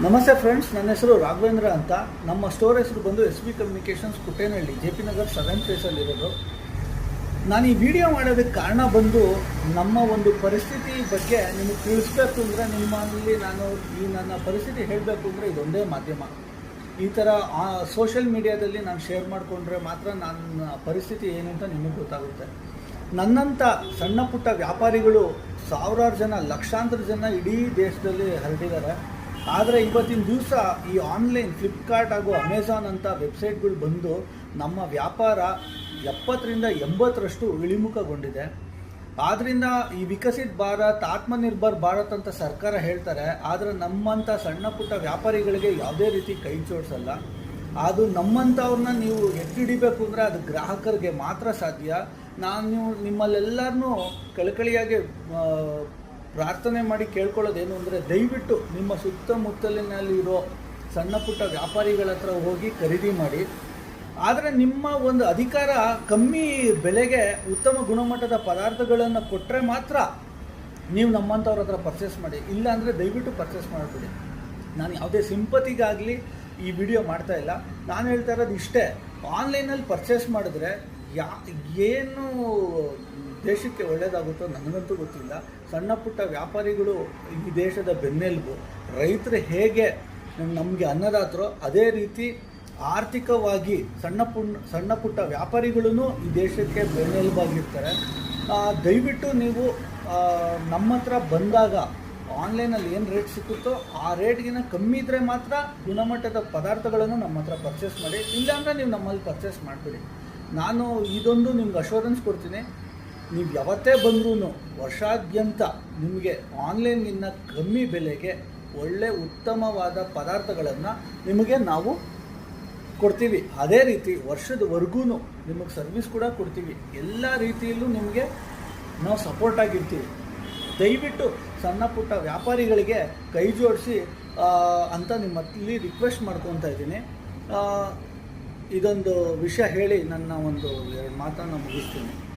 ನಮಸ್ತೆ ಫ್ರೆಂಡ್ಸ್, ನನ್ನ ಹೆಸರು ರಾಘವೇಂದ್ರ ಅಂತ. ನಮ್ಮ ಸ್ಟೋರ್ ಹೆಸರು ಬಂದು SB communications Kuttenahalli, JP Nagar 7th ಫೇಸಲ್ಲಿರೋದು. ನಾನು ಈ ವಿಡಿಯೋ ಮಾಡೋದಕ್ಕೆ ಕಾರಣ ಬಂದು ನಮ್ಮ ಒಂದು ಪರಿಸ್ಥಿತಿ ಬಗ್ಗೆ ನಿಮಗೆ ತಿಳಿಸ್ಬೇಕು ಅಂದರೆ, ನಿಮ್ಮಲ್ಲಿ ನಾನು ನನ್ನ ಪರಿಸ್ಥಿತಿ ಹೇಳಬೇಕು ಅಂದರೆ ಇದೊಂದೇ ಮಾಧ್ಯಮ. ಈ ಥರ ಸೋಷಿಯಲ್ ಮೀಡಿಯಾದಲ್ಲಿ ನಾನು ಶೇರ್ ಮಾಡಿಕೊಂಡ್ರೆ ಮಾತ್ರ ನನ್ನ ಪರಿಸ್ಥಿತಿ ಏನು ಅಂತ ನಿಮಗೆ ಗೊತ್ತಾಗುತ್ತೆ. ನನ್ನಂಥ ಸಣ್ಣ ಪುಟ್ಟ ವ್ಯಾಪಾರಿಗಳು ಸಾವಿರಾರು ಜನ, ಲಕ್ಷಾಂತರ ಜನ ಇಡೀ ದೇಶದಲ್ಲಿ ಹರಡಿದ್ದಾರೆ. ಆದರೆ ಇವತ್ತಿನ ದಿವಸ ಈ ಆನ್ಲೈನ್ ಫ್ಲಿಪ್ಕಾರ್ಟ್ ಹಾಗೂ ಅಮೆಝಾನ್ ಅಂತ ವೆಬ್ಸೈಟ್ಗಳು ಬಂದು ನಮ್ಮ ವ್ಯಾಪಾರ 70-80% ಇಳಿಮುಖಗೊಂಡಿದೆ. ಆದ್ದರಿಂದ ಈ ವಿಕಸಿತ ಭಾರತ್, ಆತ್ಮನಿರ್ಭರ್ ಭಾರತ್ ಅಂತ ಸರ್ಕಾರ ಹೇಳ್ತಾರೆ, ಆದರೆ ನಮ್ಮಂಥ ಸಣ್ಣ ಪುಟ್ಟ ವ್ಯಾಪಾರಿಗಳಿಗೆ ಯಾವುದೇ ರೀತಿ ಕೈ ಜೋಡಿಸಲ್ಲ. ಅದು ನಮ್ಮಂಥವ್ರನ್ನ ನೀವು ಎತ್ತಿಡಿಬೇಕು ಅಂದರೆ ಅದು ಗ್ರಾಹಕರಿಗೆ ಮಾತ್ರ ಸಾಧ್ಯ. ನಾನು ನಿಮ್ಮಲ್ಲೆಲ್ಲರನ್ನೂ ಕಳಕಳಿಯಾಗಿ ಪ್ರಾರ್ಥನೆ ಮಾಡಿ ಕೇಳ್ಕೊಳ್ಳೋದೇನು ಅಂದರೆ, ದಯವಿಟ್ಟು ನಿಮ್ಮ ಸುತ್ತಮುತ್ತಲಿನಲ್ಲಿರೋ ಸಣ್ಣ ಪುಟ್ಟ ವ್ಯಾಪಾರಿಗಳ ಹತ್ರ ಹೋಗಿ ಖರೀದಿ ಮಾಡಿ. ಆದರೆ ನಿಮ್ಮ ಒಂದು ಅಧಿಕಾರ ಕಮ್ಮಿ ಬೆಲೆಗೆ ಉತ್ತಮ ಗುಣಮಟ್ಟದ ಪದಾರ್ಥಗಳನ್ನು ಕೊಟ್ಟರೆ ಮಾತ್ರ ನೀವು ನಮ್ಮಂಥವ್ರ ಹತ್ರ ಪರ್ಚೇಸ್ ಮಾಡಿ. ಇಲ್ಲ ಅಂದರೆ ದಯವಿಟ್ಟು ಪರ್ಚೇಸ್ ಮಾಡಿಬಿಡಿ. ನಾನು ಯಾವುದೇ ಸಿಂಪತಿಗಾಗಲಿ ಈ ವಿಡಿಯೋ ಮಾಡ್ತಾ ಇಲ್ಲ. ನಾನು ಹೇಳ್ತಾ ಇರೋದು ಇಷ್ಟೇ, ಆನ್ಲೈನಲ್ಲಿ ಪರ್ಚೇಸ್ ಮಾಡಿದ್ರೆ ಏನು ದೇಶಕ್ಕೆ ಒಳ್ಳೆಯದಾಗುತ್ತೋ ನನಗಂತೂ ಗೊತ್ತಿಲ್ಲ. ಸಣ್ಣ ಪುಟ್ಟ ವ್ಯಾಪಾರಿಗಳು ಈ ದೇಶದ ಬೆನ್ನೆಲುಬು. ರೈತರು ಹೇಗೆ ನಮಗೆ ಅನ್ನದಾತರೋ ಅದೇ ರೀತಿ ಆರ್ಥಿಕವಾಗಿ ಸಣ್ಣ ಪುಟ್ಟ ವ್ಯಾಪಾರಿಗಳೂ ಈ ದೇಶಕ್ಕೆ ಬೆನ್ನೆಲುಬಾಗಿರ್ತಾರೆ. ದಯವಿಟ್ಟು ನೀವು ನಮ್ಮ ಹತ್ರ ಬಂದಾಗ ಆನ್ಲೈನಲ್ಲಿ ಏನು ರೇಟ್ ಸಿಕ್ಕುತ್ತೋ ಆ ರೇಟ್ಗಿಂತ ಕಮ್ಮಿ ಇದ್ದರೆ ಮಾತ್ರ ಗುಣಮಟ್ಟದ ಪದಾರ್ಥಗಳನ್ನು ನಮ್ಮ ಹತ್ರ ಪರ್ಚೇಸ್ ಮಾಡಿ. ಇಲ್ಲಾಂದರೆ ನೀವು ನಮ್ಮಲ್ಲಿ ಪರ್ಚೇಸ್ ಮಾಡಿಬಿಡಿ. ನಾನು ಇದೊಂದು ನಿಮ್ಗೆ ಅಶ್ಯೂರೆನ್ಸ್ ಕೊಡ್ತೀನಿ, ನೀವು ಯಾವತ್ತೇ ಬಂದ್ರೂ ವರ್ಷಾದ್ಯಂತ ನಿಮಗೆ ಆನ್ಲೈನ್ಗಿನ್ನ ಕಮ್ಮಿ ಬೆಲೆಗೆ ಒಳ್ಳೆ ಉತ್ತಮವಾದ ಪದಾರ್ಥಗಳನ್ನು ನಿಮಗೆ ನಾವು ಕೊಡ್ತೀವಿ. ಅದೇ ರೀತಿ ವರ್ಷದವರೆಗೂ ನಿಮಗೆ ಸರ್ವಿಸ್ ಕೂಡ ಕೊಡ್ತೀವಿ. ಎಲ್ಲ ರೀತಿಯಲ್ಲೂ ನಿಮಗೆ ನಾವು ಸಪೋರ್ಟ್ ಆಗಿರ್ತೀವಿ. ದಯವಿಟ್ಟು ಸಣ್ಣ ಪುಟ್ಟ ವ್ಯಾಪಾರಿಗಳಿಗೆ ಕೈ ಜೋಡಿಸಿ ಅಂತ ನಿಮ್ಮಲ್ಲಿ ರಿಕ್ವೆಸ್ಟ್ ಮಾಡ್ಕೊತಾ ಇದ್ದೀನಿ. ಇದೊಂದು ವಿಷಯ ಹೇಳಿ ನನ್ನ ಒಂದು 2 ಮಾತನ್ನು ಮುಗಿಸ್ತೀನಿ.